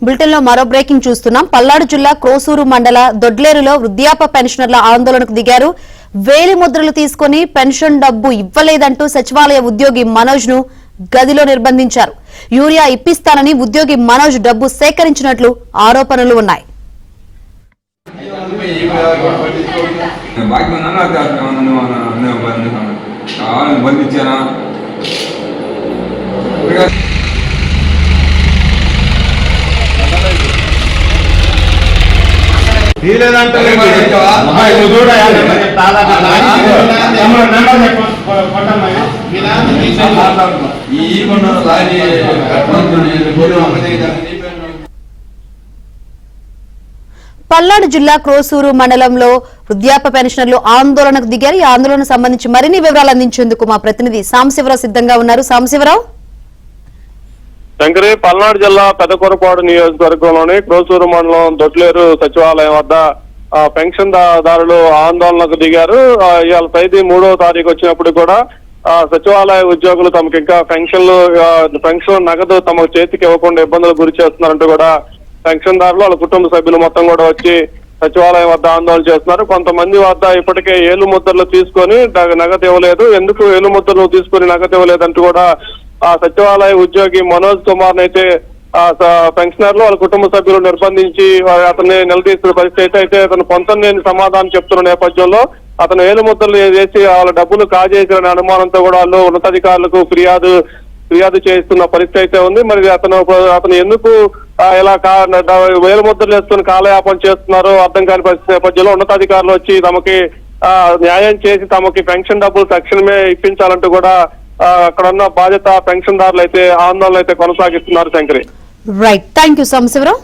Bulletin లో మరో breaking చూస్తున్నాం. పల్నాడు జిల్లా క్రోసూరు మండల దొడ్లేరులో వృద్ధాప్య పెన్షనర్ల ఆందోళనకు దిగారు. వేలి ముద్రలు తీసుకుని పెన్షన్ డబ్బు ఇవ్వలేదంటూ సచివాలయ ఉద్యోగి మనోజ్ ను గదిలో నిర్బంధించారు. యూరియా ఇప్పిస్తానని ఉద్యోగి మనోజ్ డబ్బు సేకరించినట్లు ఆరోపణలు ఉన్నాయి. పల్నాడు జిల్లా క్రోసూరు మండలంలో వృద్ధాప్య పెన్షనర్లు ఆందోళనకు దిగారు. ఈ ఆందోళనకు సంబంధించి మరిన్ని వివరాలు అందించేందుకు మా ప్రతినిధి సాంబశివరావు సిద్ధంగా ఉన్నారు. సాంబశివరావు, శంకరి, పల్నాడు జిల్లా పెదకొరపాడు నియోజకవర్గంలోని క్రోసూరు మండలం దొడ్లేరు సచివాలయం వద్ద పెన్షన్ దారులు ఆందోళనకు దిగారు. ఇవాళ తేదీ 3వ తారీఖు వచ్చినప్పుడు కూడా సచివాలయ ఉద్యోగులు తమకు ఇంకా పెన్షన్ నగదు తమ చేతికి ఇవ్వకుండా ఇబ్బందులు గురి చేస్తున్నారంటూ కూడా పెన్షన్దారులు వాళ్ళ కుటుంబ సభ్యులు మొత్తం కూడా వచ్చి సచివాలయం వద్ద ఆందోళన చేస్తున్నారు. కొంతమంది వద్ద ఇప్పటికే ఏలు ముద్రలు తీసుకొని నగదు ఇవ్వలేదు, ఎందుకు ఏలు ముద్రలు తీసుకుని నగదు ఇవ్వలేదంటూ కూడా ఆ సచివాలయ ఉద్యోగి మనోజ్ కుమార్ అయితే పెన్షనర్లు వాళ్ళ కుటుంబ సభ్యులు నిర్బంధించి అతన్ని నిలదీస్తున్న పరిస్థితి అయితే అతను పొంతనేని సమాధానం చెప్తున్న నేపథ్యంలో అతను ఏలు ముద్రలు వేసి వాళ్ళ డబ్బులు కాజేసిన అనుమానంతో కూడా వాళ్ళు ఉన్నతాధికారులకు ఫిర్యాదు చేస్తున్న పరిస్థితి అయితే ఉంది. మరి అతను ఎందుకు ఇలా వేలు ముద్రలు వేసుకుని కాలయాపన చేస్తున్నారో అర్థం కాని పరిస్థితి నేపథ్యంలో ఉన్నతాధికారులు వచ్చి తమకి న్యాయం చేసి తమకి పెన్షన్ డబ్బులు తక్షణమే ఇప్పించాలంటూ కూడా అక్కడున్న బాధ్యత పెన్షన్దారులు అయితే ఆందోళన అయితే కొనసాగిస్తున్నారు. Shankari, right, thank you Sambasivarao.